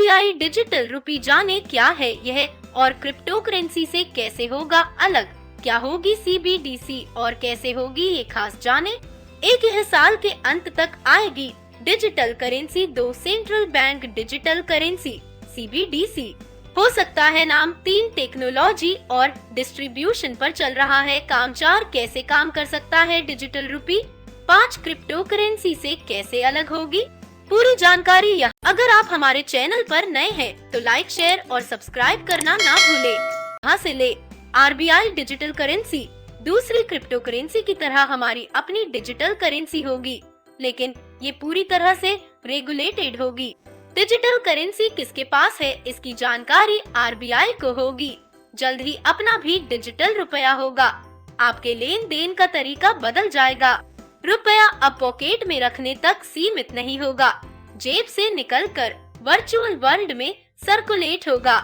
RBI digital rupee जाने क्या है यह और क्रिप्टो करेंसी से कैसे होगा अलग, क्या होगी सीबीडीसी और कैसे होगी ये खास जाने। एक यह साल के अंत तक आएगी डिजिटल करेंसी, दो central bank digital currency CBDC हो सकता है नाम, 3 टेक्नोलॉजी और डिस्ट्रीब्यूशन पर चल रहा है काम, 4 कैसे काम कर सकता है डिजिटल रुपी, 5 क्रिप्टो करेंसी से कैसे अलग होगी, पूरी जानकारी यहाँ। अगर आप हमारे चैनल पर नए हैं तो लाइक, शेयर और सब्सक्राइब करना ना भूलें। यहाँ से ले आरबीआई डिजिटल करेंसी दूसरी क्रिप्टो करेंसी की तरह हमारी अपनी डिजिटल करेंसी होगी, लेकिन ये पूरी तरह से रेगुलेटेड होगी। डिजिटल करेंसी किसके पास है इसकी जानकारी आरबीआई को होगी। जल्द ही अपना भी डिजिटल रुपया होगा। आपके लेन देन का तरीका बदल जाएगा। रुपया अब पॉकेट में रखने तक सीमित नहीं होगा, जेब से निकलकर वर्चुअल वर्ल्ड में सर्कुलेट होगा।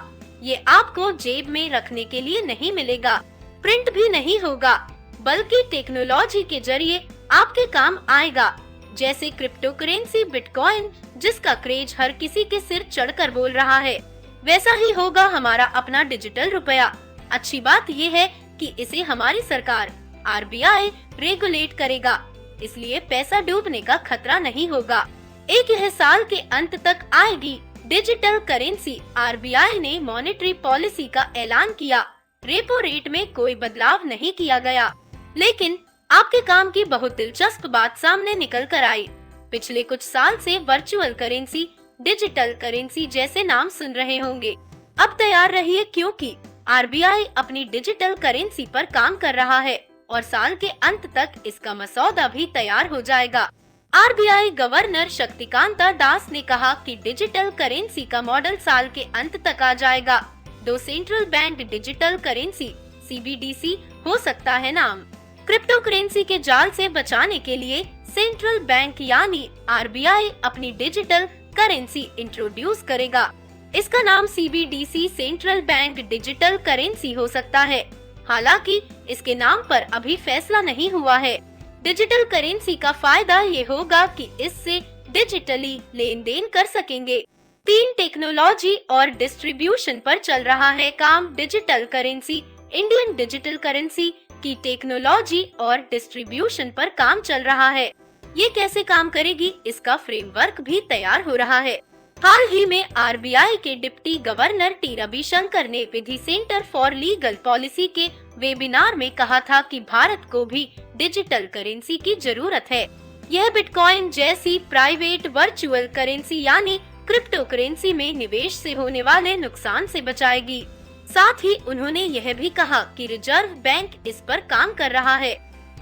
ये आपको जेब में रखने के लिए नहीं मिलेगा, प्रिंट भी नहीं होगा, बल्कि टेक्नोलॉजी के जरिए आपके काम आएगा। जैसे क्रिप्टो करेंसी बिटकॉइन जिसका क्रेज हर किसी के सिर चढ़कर बोल रहा है, वैसा ही होगा हमारा अपना डिजिटल रुपया। अच्छी बात ये है कि इसे हमारी सरकार आरबीआई रेगुलेट करेगा, इसलिए पैसा डूबने का खतरा नहीं होगा। एक यह साल के अंत तक आएगी डिजिटल करेंसी। आरबीआई ने मॉनेटरी पॉलिसी का ऐलान किया, रेपो रेट में कोई बदलाव नहीं किया गया, लेकिन आपके काम की बहुत दिलचस्प बात सामने निकल कर आई। पिछले कुछ साल से वर्चुअल करेंसी, डिजिटल करेंसी जैसे नाम सुन रहे होंगे। अब तैयार रहिए क्योंकि आरबीआई अपनी डिजिटल करेंसी पर काम कर रहा है और साल के अंत तक इसका मसौदा भी तैयार हो जाएगा। आरबीआई गवर्नर शक्तिकांता दास ने कहा कि डिजिटल करेंसी का मॉडल साल के अंत तक आ जाएगा। दो central bank digital currency CBDC हो सकता है नाम। क्रिप्टो करेंसी के जाल से बचाने के लिए सेंट्रल बैंक यानी आरबीआई अपनी डिजिटल करेंसी इंट्रोड्यूस करेगा। इसका नाम CBDC central bank digital currency हो सकता है। हालांकि इसके नाम पर अभी फैसला नहीं हुआ है। डिजिटल करेंसी का फायदा ये होगा कि इससे डिजिटली लेन देन कर सकेंगे। 3 टेक्नोलॉजी और डिस्ट्रीब्यूशन पर चल रहा है काम। Digital currency Indian digital currency की टेक्नोलॉजी और डिस्ट्रीब्यूशन पर काम चल रहा है। ये कैसे काम करेगी इसका फ्रेमवर्क भी तैयार हो रहा है। हाल ही में आरबीआई के डिप्टी गवर्नर टी रविशंकर ने विधि सेंटर फॉर लीगल पॉलिसी के वेबिनार में कहा था कि भारत को भी डिजिटल करेंसी की जरूरत है। यह बिटकॉइन जैसी प्राइवेट वर्चुअल करेंसी यानी क्रिप्टो करेंसी में निवेश से होने वाले नुकसान से बचाएगी। साथ ही उन्होंने यह भी कहा कि रिजर्व बैंक इस पर काम कर रहा है।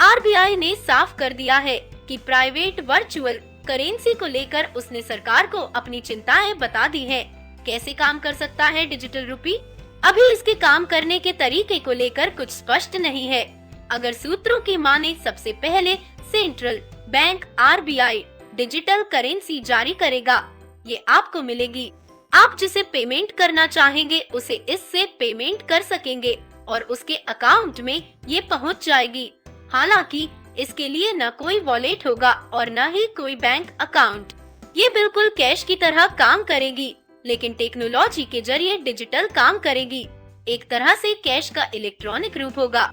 आरबीआई ने साफ कर दिया है कि प्राइवेट वर्चुअल करेंसी को लेकर उसने सरकार को अपनी चिंताएं बता दी हैं। कैसे काम कर सकता है डिजिटल रुपी? अभी इसके काम करने के तरीके को लेकर कुछ स्पष्ट नहीं है। अगर सूत्रों की माने सबसे पहले central bank RBI digital currency जारी करेगा, ये आपको मिलेगी। आप जिसे पेमेंट करना चाहेंगे उसे इससे पेमेंट कर सकेंगे और उसके अकाउंट में ये पहुंच जाएगी। हालांकि इसके लिए न कोई वॉलेट होगा और न ही कोई बैंक अकाउंट। ये बिल्कुल कैश की तरह काम करेगी, लेकिन टेक्नोलॉजी के जरिए डिजिटल काम करेगी। एक तरह से कैश का इलेक्ट्रॉनिक रूप होगा।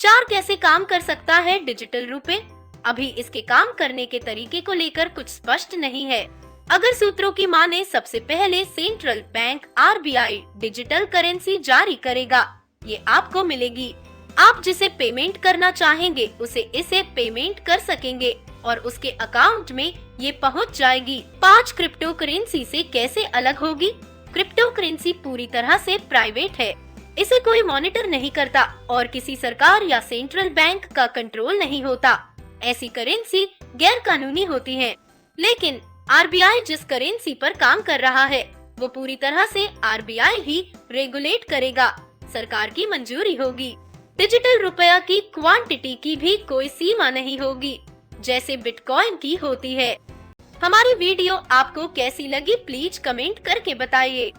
4 कैसे काम कर सकता है डिजिटल रुपए? अभी इसके काम करने के तरीके को लेकर कुछ स्पष्ट नहीं है। अगर सूत्रों की माने सबसे पहले central bank RBI digital currency जारी करेगा, ये आपको मिलेगी। आप जिसे पेमेंट करना चाहेंगे उसे इसे पेमेंट कर सकेंगे और उसके अकाउंट में ये पहुंच जाएगी। 5 क्रिप्टो करेंसी से कैसे अलग होगी? क्रिप्टो करेंसी पूरी तरह से प्राइवेट है। इसे कोई मॉनिटर नहीं करता और किसी सरकार या सेंट्रल बैंक का कंट्रोल नहीं होता। ऐसी करेंसी गैर कानूनी होती है। लेकिन आरबीआई जिस करेंसी पर काम कर रहा है वो पूरी तरह से आरबीआई ही रेगुलेट करेगा। सरकार की मंजूरी होगी। डिजिटल रुपया की क्वांटिटी की भी कोई सीमा नहीं होगी, जैसे बिटकॉइन की होती है। हमारी वीडियो आपको कैसी लगी प्लीज कमेंट करके बताइए।